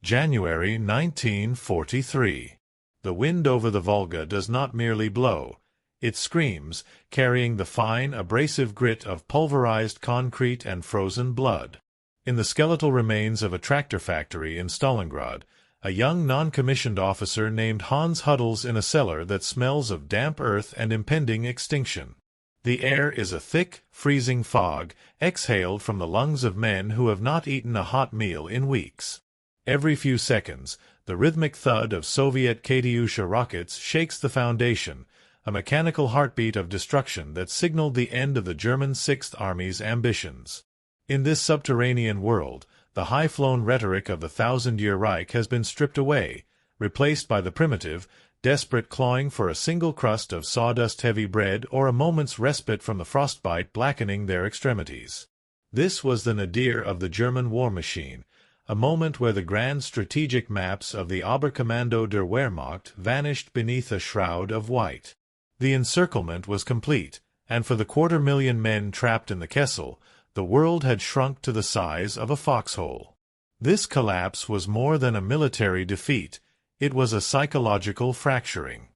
January 1943. The wind over the Volga does not merely blow. It screams, carrying the fine, abrasive grit of pulverized concrete and frozen blood. In the skeletal remains of a tractor factory in Stalingrad, a young non-commissioned officer named Hans huddles in a cellar that smells of damp earth and impending extinction. The air is a thick, freezing fog, exhaled from the lungs of men who have not eaten a hot meal in weeks. Every few seconds, the rhythmic thud of Soviet Katyusha rockets shakes the foundation, a mechanical heartbeat of destruction that signaled the end of the German Sixth Army's ambitions. In this subterranean world, the high-flown rhetoric of the thousand-year Reich has been stripped away, replaced by the primitive, desperate clawing for a single crust of sawdust-heavy bread or a moment's respite from the frostbite blackening their extremities. This was the nadir of the German war machine, a moment where the grand strategic maps of the Oberkommando der Wehrmacht vanished beneath a shroud of white. The encirclement was complete, and for the 250,000 men trapped in the Kessel, the world had shrunk to the size of a foxhole. This collapse was more than a military defeat, it was a psychological fracturing.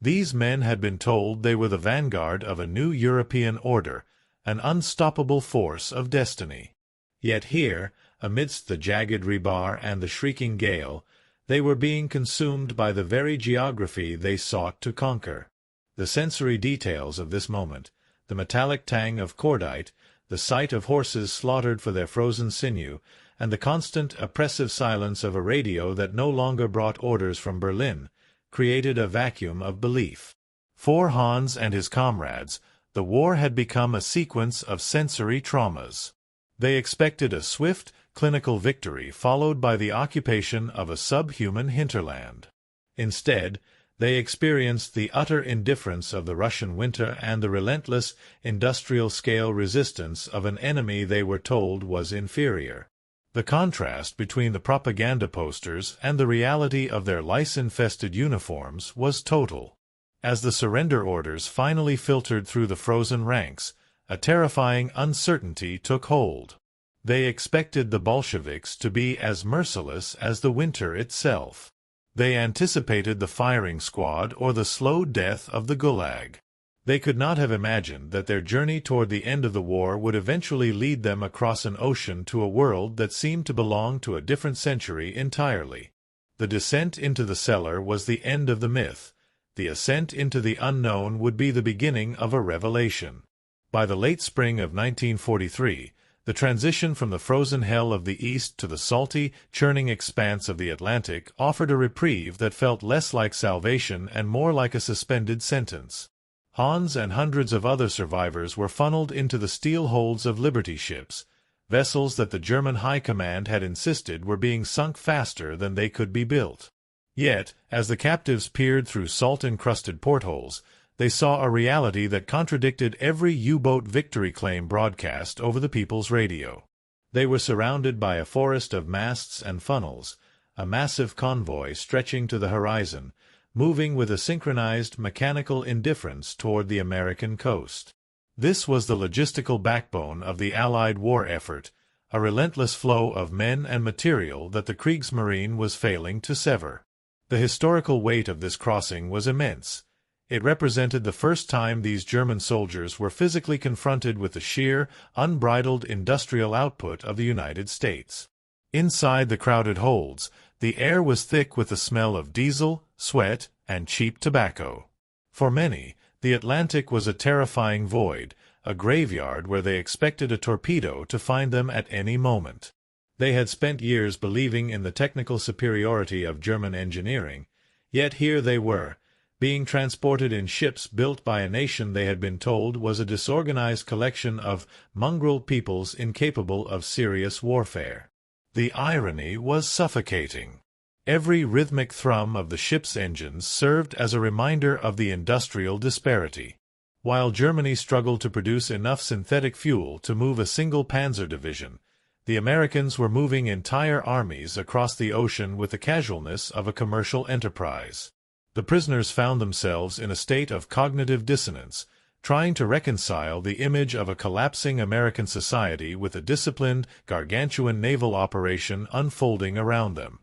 These men had been told they were the vanguard of a new European order, an unstoppable force of destiny. Yet here, amidst the jagged rebar and the shrieking gale, they were being consumed by the very geography they sought to conquer. The sensory details of this moment, the metallic tang of cordite, the sight of horses slaughtered for their frozen sinew, and the constant, oppressive silence of a radio that no longer brought orders from Berlin, created a vacuum of belief. For Hans and his comrades, the war had become a sequence of sensory traumas. They expected a swift, clinical victory followed by the occupation of a subhuman hinterland. Instead, they experienced the utter indifference of the Russian winter and the relentless, industrial-scale resistance of an enemy they were told was inferior. The contrast between the propaganda posters and the reality of their lice-infested uniforms was total. As the surrender orders finally filtered through the frozen ranks, a terrifying uncertainty took hold. They expected the Bolsheviks to be as merciless as the winter itself. They anticipated the firing squad or the slow death of the Gulag. They could not have imagined that their journey toward the end of the war would eventually lead them across an ocean to a world that seemed to belong to a different century entirely. The descent into the cellar was the end of the myth. The ascent into the unknown would be the beginning of a revelation. By the late spring of 1943, the transition from the frozen hell of the East to the salty, churning expanse of the Atlantic offered a reprieve that felt less like salvation and more like a suspended sentence. Hans and hundreds of other survivors were funneled into the steel holds of Liberty ships, vessels that the German High Command had insisted were being sunk faster than they could be built. Yet, as the captives peered through salt-encrusted portholes, they saw a reality that contradicted every U-boat victory claim broadcast over the people's radio. They were surrounded by a forest of masts and funnels, a massive convoy stretching to the horizon, moving with a synchronized mechanical indifference toward the American coast. This was the logistical backbone of the Allied war effort, a relentless flow of men and material that the Kriegsmarine was failing to sever. The historical weight of this crossing was immense. It represented the first time these German soldiers were physically confronted with the sheer, unbridled industrial output of the United States. Inside the crowded holds, the air was thick with the smell of diesel, sweat, and cheap tobacco. For many, the Atlantic was a terrifying void, a graveyard where they expected a torpedo to find them at any moment. They had spent years believing in the technical superiority of German engineering, yet here they were, being transported in ships built by a nation they had been told was a disorganized collection of mongrel peoples incapable of serious warfare. The irony was suffocating. Every rhythmic thrum of the ship's engines served as a reminder of the industrial disparity. While Germany struggled to produce enough synthetic fuel to move a single panzer division, the Americans were moving entire armies across the ocean with the casualness of a commercial enterprise. The prisoners found themselves in a state of cognitive dissonance, trying to reconcile the image of a collapsing American society with a disciplined, gargantuan naval operation unfolding around them.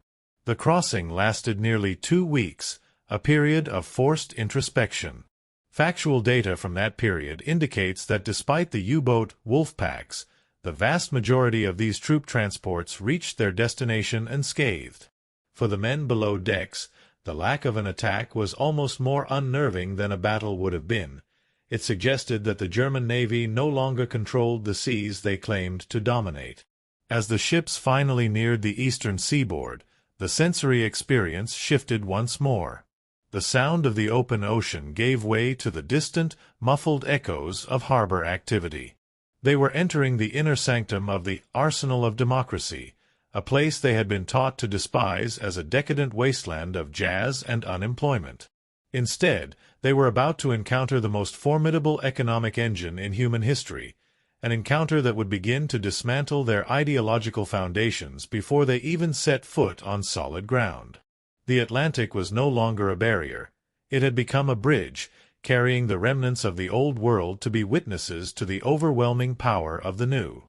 The crossing lasted nearly 2 weeks, a period of forced introspection. Factual data from that period indicates that despite the U-boat wolf packs, the vast majority of these troop transports reached their destination unscathed. For the men below decks, the lack of an attack was almost more unnerving than a battle would have been. It suggested that the German Navy no longer controlled the seas they claimed to dominate. As the ships finally neared the eastern seaboard, the sensory experience shifted once more. The sound of the open ocean gave way to the distant, muffled echoes of harbor activity. They were entering the inner sanctum of the arsenal of democracy, a place they had been taught to despise as a decadent wasteland of jazz and unemployment. Instead, they were about to encounter the most formidable economic engine in human history, an encounter that would begin to dismantle their ideological foundations before they even set foot on solid ground. The Atlantic was no longer a barrier. It had become a bridge, carrying the remnants of the old world to be witnesses to the overwhelming power of the new.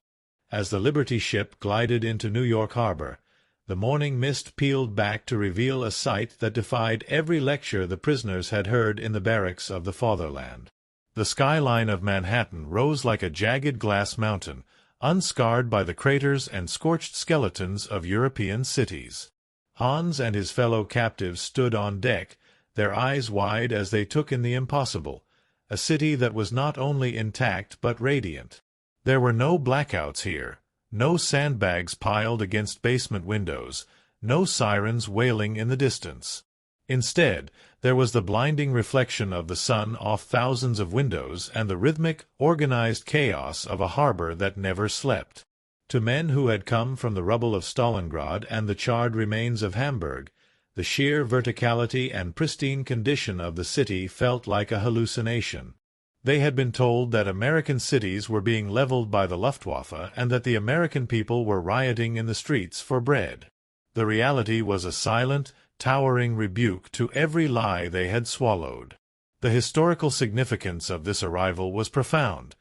As the Liberty ship glided into New York Harbor, the morning mist peeled back to reveal a sight that defied every lecture the prisoners had heard in the barracks of the fatherland. The skyline of Manhattan rose like a jagged glass mountain, unscarred by the craters and scorched skeletons of European cities. Hans and his fellow captives stood on deck, their eyes wide as they took in the impossible, a city that was not only intact but radiant. There were no blackouts here, no sandbags piled against basement windows, no sirens wailing in the distance. Instead, there was the blinding reflection of the sun off thousands of windows and the rhythmic, organized chaos of a harbor that never slept. To men who had come from the rubble of Stalingrad and the charred remains of Hamburg, the sheer verticality and pristine condition of the city felt like a hallucination. They had been told that American cities were being leveled by the Luftwaffe and that the American people were rioting in the streets for bread. The reality was a silent, towering rebuke to every lie they had swallowed. The historical significance of this arrival was profound,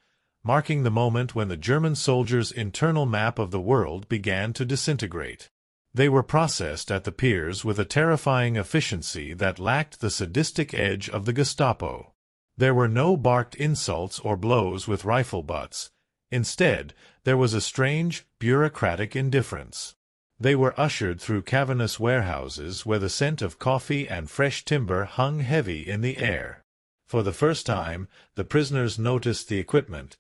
marking the moment when the German soldiers' internal map of the world began to disintegrate. They were processed at the piers with a terrifying efficiency that lacked the sadistic edge of the Gestapo. There were no barked insults or blows with rifle butts. Instead, there was a strange, bureaucratic indifference. They were ushered through cavernous warehouses where the scent of coffee and fresh timber hung heavy in the air. For the first time, the prisoners noticed the equipment,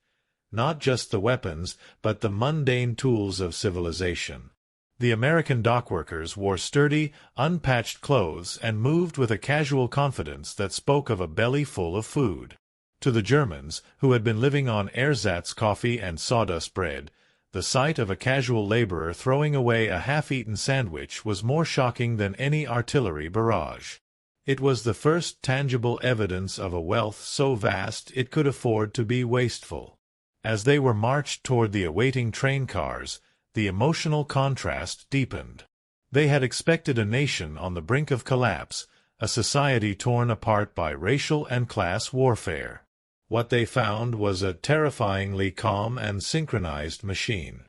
not just the weapons, but the mundane tools of civilization. The American dockworkers wore sturdy, unpatched clothes and moved with a casual confidence that spoke of a belly full of food. To the Germans, who had been living on ersatz coffee and sawdust bread, the sight of a casual laborer throwing away a half-eaten sandwich was more shocking than any artillery barrage. It was the first tangible evidence of a wealth so vast it could afford to be wasteful. As they were marched toward the awaiting train cars, the emotional contrast deepened. They had expected a nation on the brink of collapse, a society torn apart by racial and class warfare. What they found was a terrifyingly calm and synchronized machine.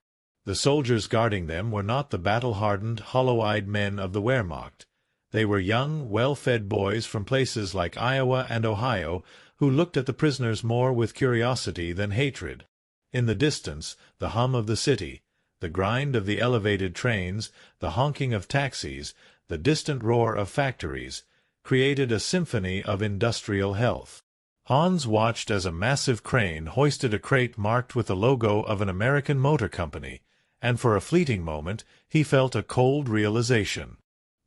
The soldiers guarding them were not the battle-hardened, hollow-eyed men of the Wehrmacht. They were young, well-fed boys from places like Iowa and Ohio who looked at the prisoners more with curiosity than hatred. In the distance, the hum of the city, the grind of the elevated trains, the honking of taxis, the distant roar of factories, created a symphony of industrial health. Hans watched as a massive crane hoisted a crate marked with the logo of an American motor company, and for a fleeting moment he felt a cold realization.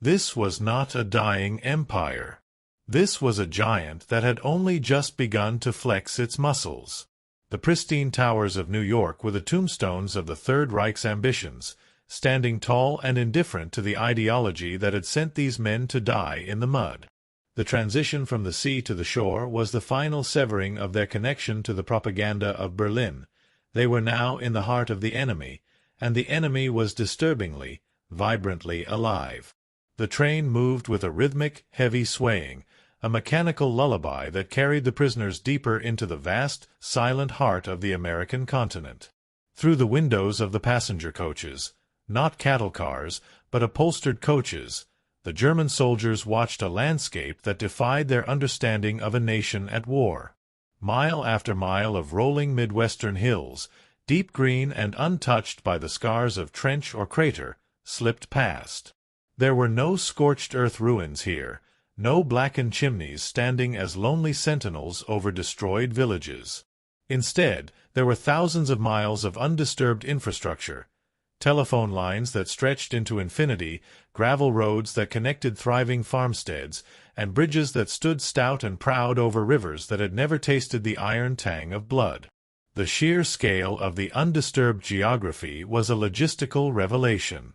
This was not a dying empire. This was a giant that had only just begun to flex its muscles. The pristine towers of New York were the tombstones of the Third Reich's ambitions, standing tall and indifferent to the ideology that had sent these men to die in the mud. The transition from the sea to the shore was the final severing of their connection to the propaganda of Berlin. They were now in the heart of the enemy, and the enemy was disturbingly, vibrantly alive. The train moved with a rhythmic, heavy swaying, a mechanical lullaby that carried the prisoners deeper into the vast, silent heart of the American continent. Through the windows of the passenger coaches, not cattle cars, but upholstered coaches, the German soldiers watched a landscape that defied their understanding of a nation at war. Mile after mile of rolling Midwestern hills, deep green and untouched by the scars of trench or crater, slipped past. There were no scorched earth ruins here, no blackened chimneys standing as lonely sentinels over destroyed villages. Instead, there were thousands of miles of undisturbed infrastructure, telephone lines that stretched into infinity, gravel roads that connected thriving farmsteads, and bridges that stood stout and proud over rivers that had never tasted the iron tang of blood. The sheer scale of the undisturbed geography was a logistical revelation.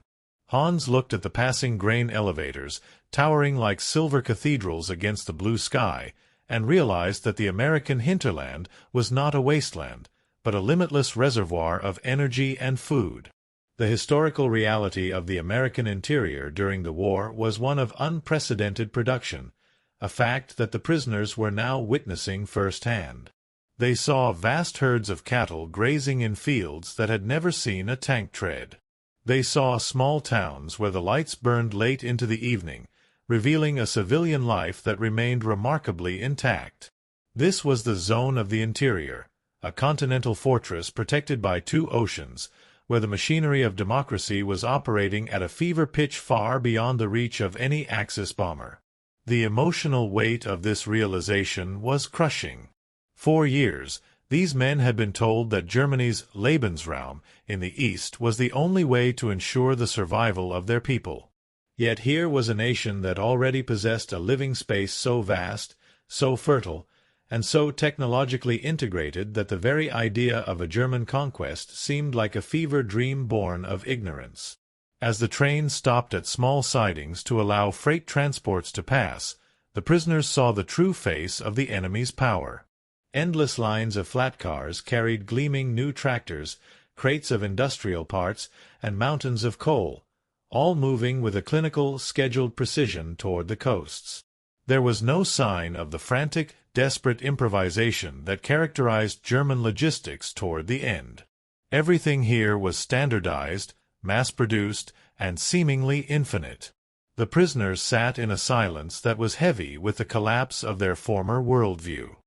Hans looked at the passing grain elevators, towering like silver cathedrals against the blue sky, and realized that the American hinterland was not a wasteland, but a limitless reservoir of energy and food. The historical reality of the American interior during the war was one of unprecedented production, a fact that the prisoners were now witnessing firsthand. They saw vast herds of cattle grazing in fields that had never seen a tank tread. They saw small towns where the lights burned late into the evening, revealing a civilian life that remained remarkably intact. This was the zone of the interior, a continental fortress protected by two oceans, where the machinery of democracy was operating at a fever pitch far beyond the reach of any Axis bomber. The emotional weight of this realization was crushing. For years, these men had been told that Germany's Lebensraum in the East was the only way to ensure the survival of their people. Yet here was a nation that already possessed a living space so vast, so fertile, and so technologically integrated that the very idea of a German conquest seemed like a fever dream born of ignorance. As the train stopped at small sidings to allow freight transports to pass, the prisoners saw the true face of the enemy's power. Endless lines of flat cars carried gleaming new tractors, crates of industrial parts, and mountains of coal, all moving with a clinical, scheduled precision toward the coasts. There was no sign of the frantic, desperate improvisation that characterized German logistics toward the end. Everything here was standardized, mass-produced, and seemingly infinite. The prisoners sat in a silence that was heavy with the collapse of their former worldview.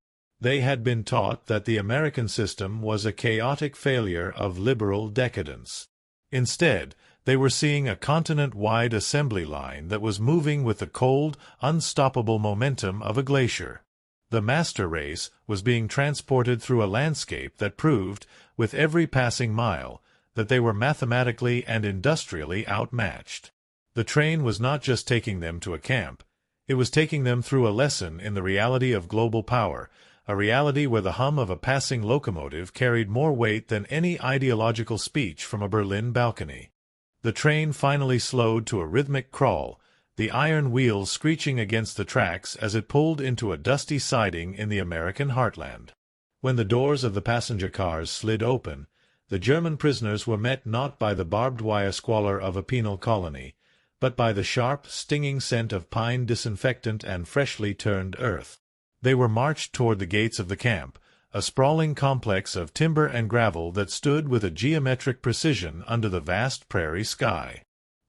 They had been taught that the American system was a chaotic failure of liberal decadence. Instead, they were seeing a continent-wide assembly line that was moving with the cold, unstoppable momentum of a glacier. The master race was being transported through a landscape that proved, with every passing mile, that they were mathematically and industrially outmatched. The train was not just taking them to a camp. It was taking them through a lesson in the reality of global power, a reality where the hum of a passing locomotive carried more weight than any ideological speech from a Berlin balcony. The train finally slowed to a rhythmic crawl, the iron wheels screeching against the tracks as it pulled into a dusty siding in the American heartland. When the doors of the passenger cars slid open, the German prisoners were met not by the barbed wire squalor of a penal colony, but by the sharp, stinging scent of pine disinfectant and freshly turned earth. They were marched toward the gates of the camp, a sprawling complex of timber and gravel that stood with a geometric precision under the vast prairie sky.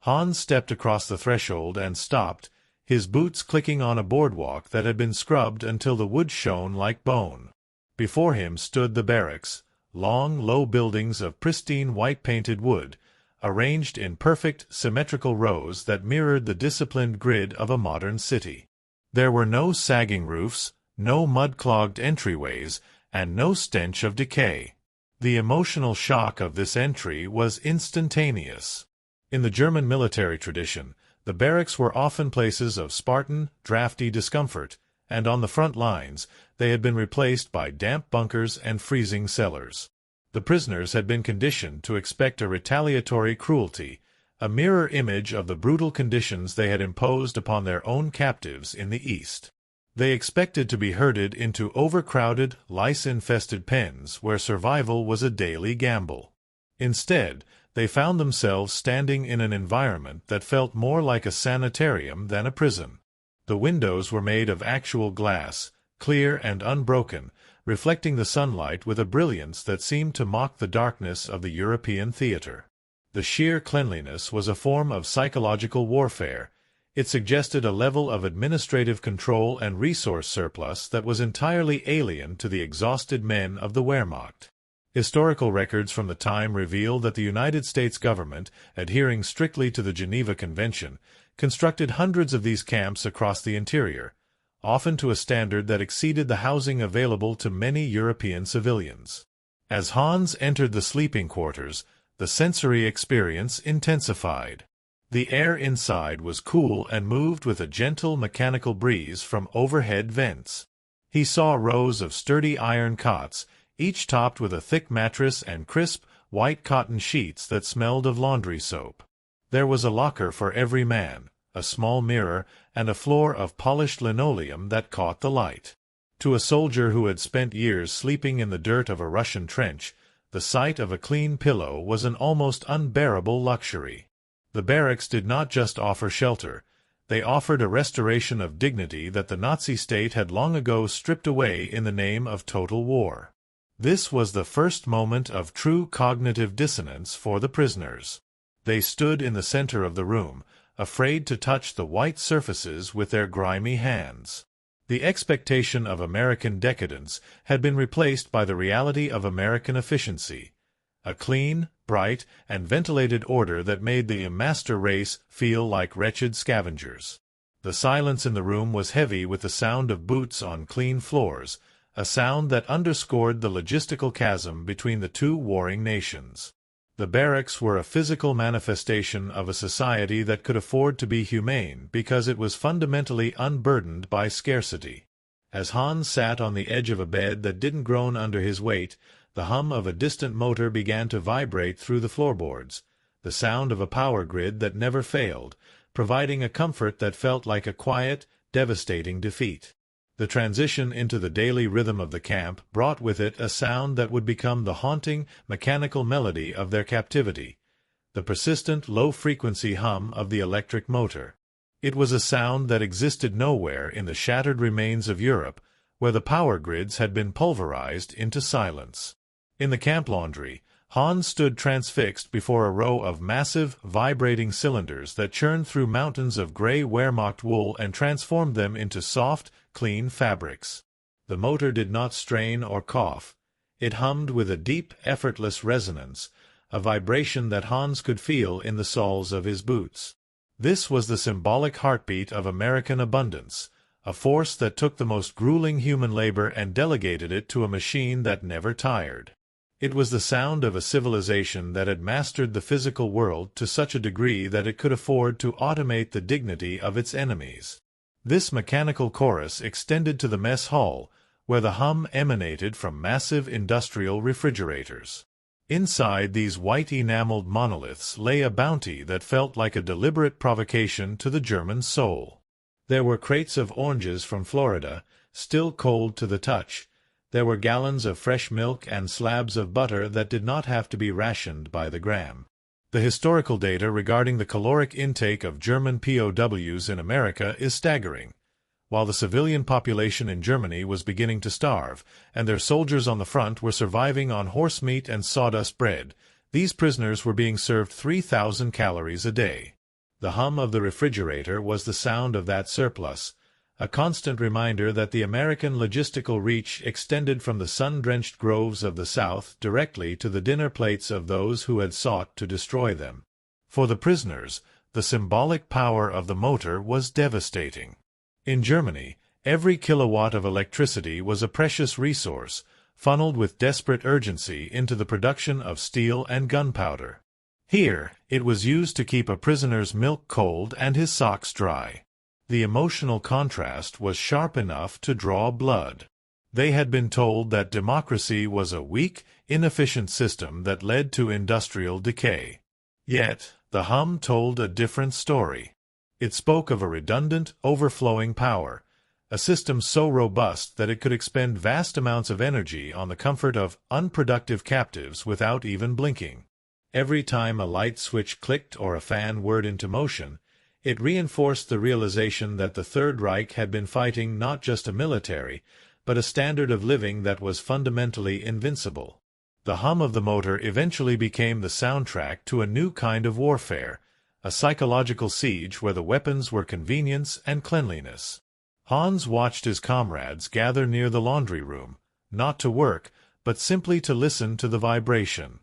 Hans stepped across the threshold and stopped, his boots clicking on a boardwalk that had been scrubbed until the wood shone like bone. Before him stood the barracks, long, low buildings of pristine white-painted wood, arranged in perfect, symmetrical rows that mirrored the disciplined grid of a modern city. There were no sagging roofs, no mud-clogged entryways, and no stench of decay. The emotional shock of this entry was instantaneous. In the German military tradition, the barracks were often places of Spartan, drafty discomfort, and on the front lines, they had been replaced by damp bunkers and freezing cellars. The prisoners had been conditioned to expect a retaliatory cruelty, a mirror image of the brutal conditions they had imposed upon their own captives in the East. They expected to be herded into overcrowded, lice-infested pens where survival was a daily gamble. Instead, they found themselves standing in an environment that felt more like a sanitarium than a prison. The windows were made of actual glass, clear and unbroken, reflecting the sunlight with a brilliance that seemed to mock the darkness of the European theater. The sheer cleanliness was a form of psychological warfare. It suggested a level of administrative control and resource surplus that was entirely alien to the exhausted men of the Wehrmacht. Historical records from the time reveal that the United States government, adhering strictly to the Geneva Convention, constructed hundreds of these camps across the interior, often to a standard that exceeded the housing available to many European civilians. As Hans entered the sleeping quarters, the sensory experience intensified. The air inside was cool and moved with a gentle mechanical breeze from overhead vents. He saw rows of sturdy iron cots, each topped with a thick mattress and crisp, white cotton sheets that smelled of laundry soap. There was a locker for every man, a small mirror, and a floor of polished linoleum that caught the light. To a soldier who had spent years sleeping in the dirt of a Russian trench, the sight of a clean pillow was an almost unbearable luxury. The barracks did not just offer shelter. They offered a restoration of dignity that the Nazi state had long ago stripped away in the name of total war. This was the first moment of true cognitive dissonance for the prisoners. They stood in the center of the room, afraid to touch the white surfaces with their grimy hands. The expectation of American decadence had been replaced by the reality of American efficiency, a clean, bright, and ventilated order that made the master race feel like wretched scavengers. The silence in the room was heavy with the sound of boots on clean floors, a sound that underscored the logistical chasm between the two warring nations. The barracks were a physical manifestation of a society that could afford to be humane because it was fundamentally unburdened by scarcity. As Hans sat on the edge of a bed that didn't groan under his weight, the hum of a distant motor began to vibrate through the floorboards, the sound of a power grid that never failed, providing a comfort that felt like a quiet, devastating defeat. The transition into the daily rhythm of the camp brought with it a sound that would become the haunting, mechanical melody of their captivity, the persistent, low-frequency hum of the electric motor. It was a sound that existed nowhere in the shattered remains of Europe, where the power grids had been pulverized into silence. In the camp laundry, Hans stood transfixed before a row of massive, vibrating cylinders that churned through mountains of gray Wehrmacht wool and transformed them into soft, clean fabrics. The motor did not strain or cough. It hummed with a deep, effortless resonance, a vibration that Hans could feel in the soles of his boots. This was the symbolic heartbeat of American abundance, a force that took the most grueling human labor and delegated it to a machine that never tired. It was the sound of a civilization that had mastered the physical world to such a degree that it could afford to automate the dignity of its enemies. This mechanical chorus extended to the mess hall, where the hum emanated from massive industrial refrigerators. Inside these white enameled monoliths lay a bounty that felt like a deliberate provocation to the German soul. There were crates of oranges from Florida, still cold to the touch. There were gallons of fresh milk and slabs of butter that did not have to be rationed by the gram. The historical data regarding the caloric intake of German POWs in America is staggering. While the civilian population in Germany was beginning to starve, and their soldiers on the front were surviving on horse meat and sawdust bread, these prisoners were being served 3,000 calories a day. The hum of the refrigerator was the sound of that surplus, a constant reminder that the American logistical reach extended from the sun-drenched groves of the South directly to the dinner plates of those who had sought to destroy them. For the prisoners, the symbolic power of the motor was devastating. In Germany, every kilowatt of electricity was a precious resource, funneled with desperate urgency into the production of steel and gunpowder. Here, it was used to keep a prisoner's milk cold and his socks dry. The emotional contrast was sharp enough to draw blood. They had been told that democracy was a weak, inefficient system that led to industrial decay. Yet, the hum told a different story. It spoke of a redundant, overflowing power, a system so robust that it could expend vast amounts of energy on the comfort of unproductive captives without even blinking. Every time a light switch clicked or a fan whirred into motion, it reinforced the realization that the Third Reich had been fighting not just a military, but a standard of living that was fundamentally invincible. The hum of the motor eventually became the soundtrack to a new kind of warfare, a psychological siege where the weapons were convenience and cleanliness. Hans watched his comrades gather near the laundry room, not to work, but simply to listen to the vibration.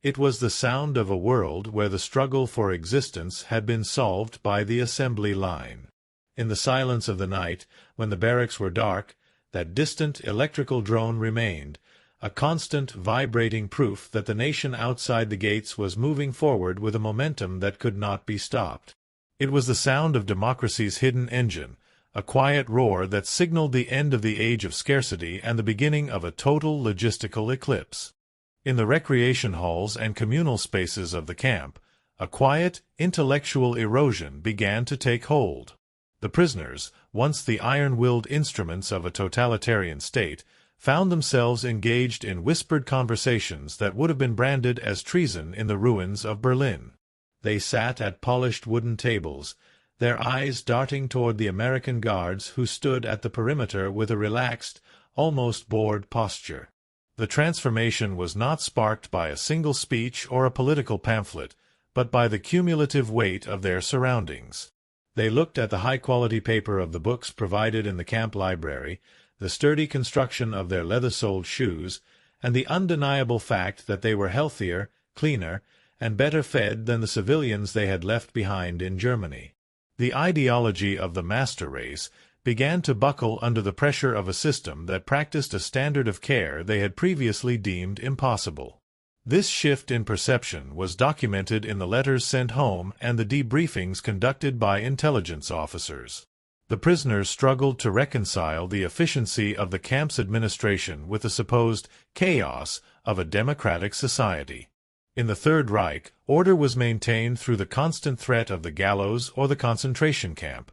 It was the sound of a world where the struggle for existence had been solved by the assembly line. In the silence of the night, when the barracks were dark, that distant electrical drone remained, a constant, vibrating proof that the nation outside the gates was moving forward with a momentum that could not be stopped. It was the sound of democracy's hidden engine, a quiet roar that signaled the end of the age of scarcity and the beginning of a total logistical eclipse. In the recreation halls and communal spaces of the camp, a quiet, intellectual erosion began to take hold. The prisoners, once the iron-willed instruments of a totalitarian state, found themselves engaged in whispered conversations that would have been branded as treason in the ruins of Berlin. They sat at polished wooden tables, their eyes darting toward the American guards who stood at the perimeter with a relaxed, almost bored posture. The transformation was not sparked by a single speech or a political pamphlet, but by the cumulative weight of their surroundings. They looked at the high-quality paper of the books provided in the camp library, the sturdy construction of their leather-soled shoes, and the undeniable fact that they were healthier, cleaner, and better fed than the civilians they had left behind in Germany. The ideology of the master race began to buckle under the pressure of a system that practiced a standard of care they had previously deemed impossible. This shift in perception was documented in the letters sent home and the debriefings conducted by intelligence officers. The prisoners struggled to reconcile the efficiency of the camp's administration with the supposed chaos of a democratic society. In the Third Reich, order was maintained through the constant threat of the gallows or the concentration camp.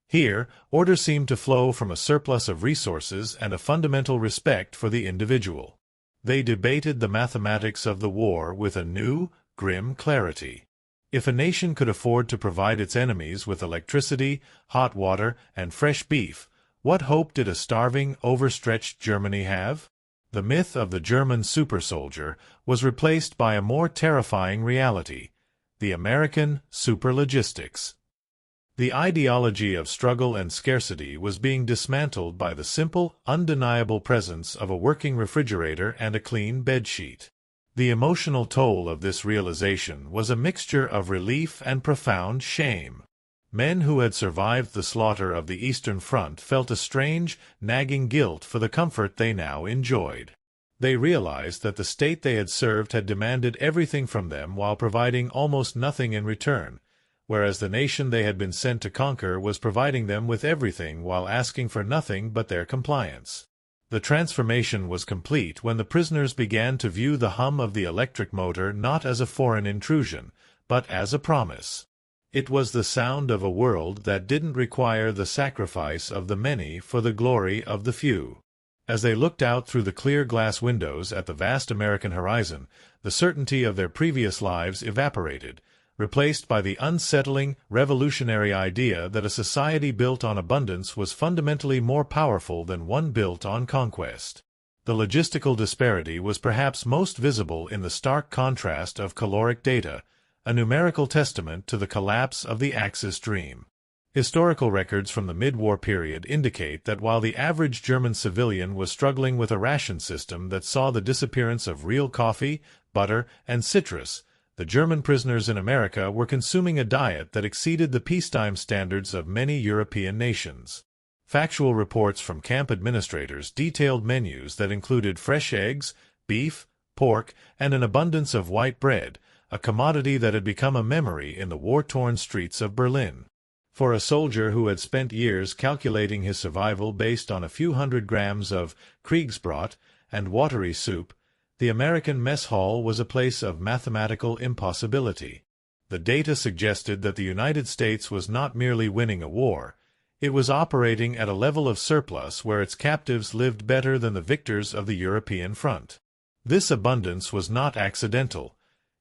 Here, order seemed to flow from a surplus of resources and a fundamental respect for the individual. They debated the mathematics of the war with a new, grim clarity. If a nation could afford to provide its enemies with electricity, hot water, and fresh beef, what hope did a starving, overstretched Germany have? The myth of the German super-soldier was replaced by a more terrifying reality: the American super-logistics. The ideology of struggle and scarcity was being dismantled by the simple, undeniable presence of a working refrigerator and a clean bedsheet. The emotional toll of this realization was a mixture of relief and profound shame. Men who had survived the slaughter of the Eastern Front felt a strange, nagging guilt for the comfort they now enjoyed. They realized that the state they had served had demanded everything from them while providing almost nothing in return, whereas the nation they had been sent to conquer was providing them with everything while asking for nothing but their compliance. The transformation was complete when the prisoners began to view the hum of the electric motor not as a foreign intrusion, but as a promise. It was the sound of a world that didn't require the sacrifice of the many for the glory of the few. As they looked out through the clear glass windows at the vast American horizon, the certainty of their previous lives evaporated, replaced by the unsettling, revolutionary idea that a society built on abundance was fundamentally more powerful than one built on conquest. The logistical disparity was perhaps most visible in the stark contrast of caloric data, a numerical testament to the collapse of the Axis dream. Historical records from the mid-war period indicate that while the average German civilian was struggling with a ration system that saw the disappearance of real coffee, butter, and citrus, the German prisoners in America were consuming a diet that exceeded the peacetime standards of many European nations. Factual reports from camp administrators detailed menus that included fresh eggs, beef, pork, and an abundance of white bread, a commodity that had become a memory in the war-torn streets of Berlin. For a soldier who had spent years calculating his survival based on a few hundred grams of Kriegsbrot and watery soup, the American mess hall was a place of mathematical impossibility. The data suggested that the United States was not merely winning a war, it was operating at a level of surplus where its captives lived better than the victors of the European front. This abundance was not accidental.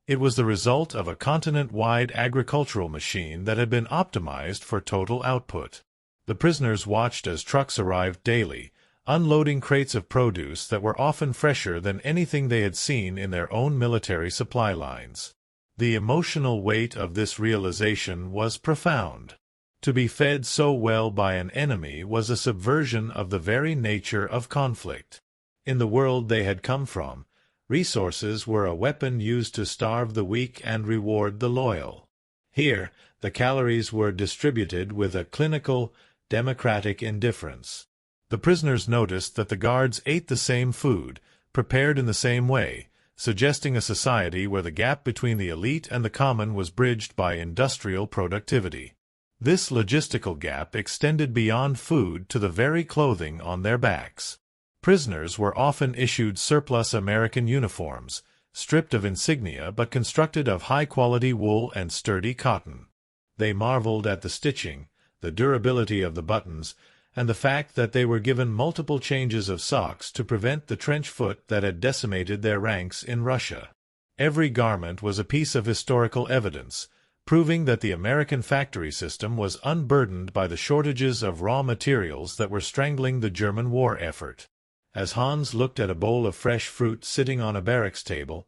It was the result of a continent-wide agricultural machine that had been optimized for total output. The prisoners watched as trucks arrived daily, unloading crates of produce that were often fresher than anything they had seen in their own military supply lines. The emotional weight of this realization was profound. To be fed so well by an enemy was a subversion of the very nature of conflict. In the world they had come from, resources were a weapon used to starve the weak and reward the loyal. Here, the calories were distributed with a clinical, democratic indifference. The prisoners noticed that the guards ate the same food, prepared in the same way, suggesting a society where the gap between the elite and the common was bridged by industrial productivity. This logistical gap extended beyond food to the very clothing on their backs. Prisoners were often issued surplus American uniforms, stripped of insignia but constructed of high-quality wool and sturdy cotton. They marveled at the stitching, the durability of the buttons, and the fact that they were given multiple changes of socks to prevent the trench foot that had decimated their ranks in Russia. Every garment was a piece of historical evidence, proving that the American factory system was unburdened by the shortages of raw materials that were strangling the German war effort. As Hans looked at a bowl of fresh fruit sitting on a barracks table,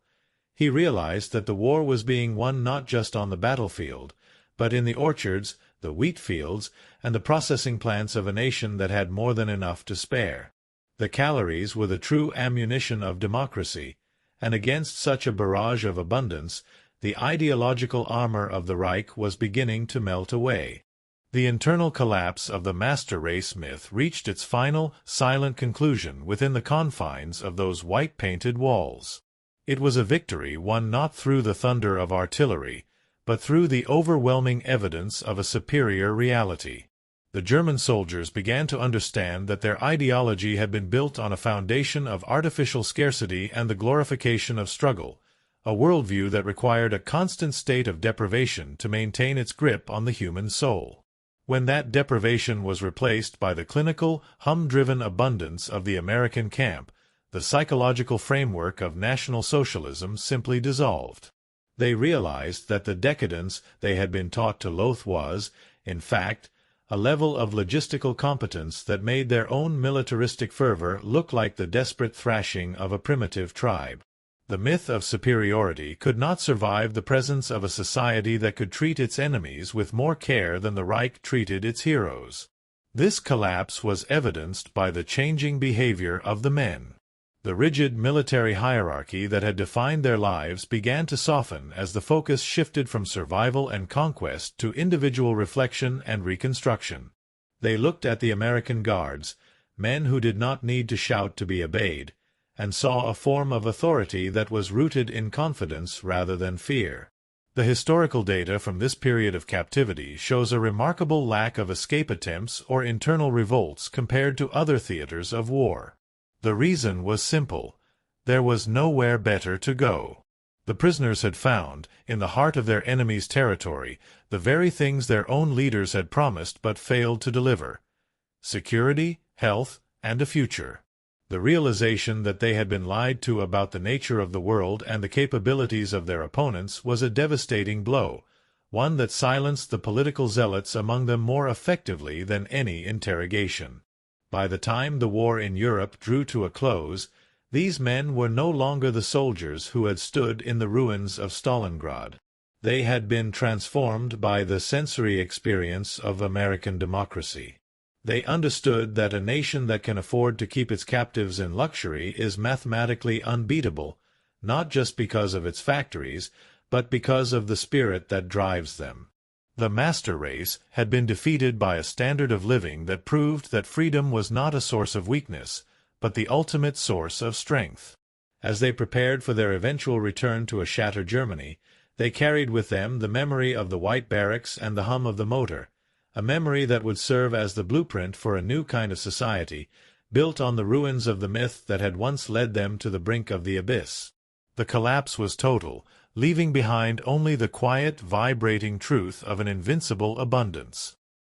he realized that the war was being won not just on the battlefield, but in the orchards, the wheat fields, and the processing plants of a nation that had more than enough to spare. The calories were the true ammunition of democracy, and against such a barrage of abundance, the ideological armor of the Reich was beginning to melt away. The internal collapse of the master race myth reached its final, silent conclusion within the confines of those white-painted walls. It was a victory won not through the thunder of artillery, but through the overwhelming evidence of a superior reality. The German soldiers began to understand that their ideology had been built on a foundation of artificial scarcity and the glorification of struggle, a worldview that required a constant state of deprivation to maintain its grip on the human soul. When that deprivation was replaced by the clinical, hum-driven abundance of the American camp, the psychological framework of National Socialism simply dissolved. They realized that the decadence they had been taught to loathe was, in fact, a level of logistical competence that made their own militaristic fervor look like the desperate thrashing of a primitive tribe. The myth of superiority could not survive the presence of a society that could treat its enemies with more care than the Reich treated its heroes. This collapse was evidenced by the changing behavior of the men. The rigid military hierarchy that had defined their lives began to soften as the focus shifted from survival and conquest to individual reflection and reconstruction. They looked at the American Guards, men who did not need to shout to be obeyed, and saw a form of authority that was rooted in confidence rather than fear. The historical data from this period of captivity shows a remarkable lack of escape attempts or internal revolts compared to other theaters of war. The reason was simple: there was nowhere better to go. The prisoners had found, in the heart of their enemy's territory, the very things their own leaders had promised but failed to deliver: security, health, and a future. The realization that they had been lied to about the nature of the world and the capabilities of their opponents was a devastating blow, one that silenced the political zealots among them more effectively than any interrogation. By the time the war in Europe drew to a close, these men were no longer the soldiers who had stood in the ruins of Stalingrad. They had been transformed by the sensory experience of American democracy. They understood that a nation that can afford to keep its captives in luxury is mathematically unbeatable, not just because of its factories, but because of the spirit that drives them. The master race had been defeated by a standard of living that proved that freedom was not a source of weakness, but the ultimate source of strength. As they prepared for their eventual return to a shattered Germany, they carried with them the memory of the white barracks and the hum of the motor, a memory that would serve as the blueprint for a new kind of society, built on the ruins of the myth that had once led them to the brink of the abyss. The collapse was total, leaving behind only the quiet, vibrating truth of an invincible abundance.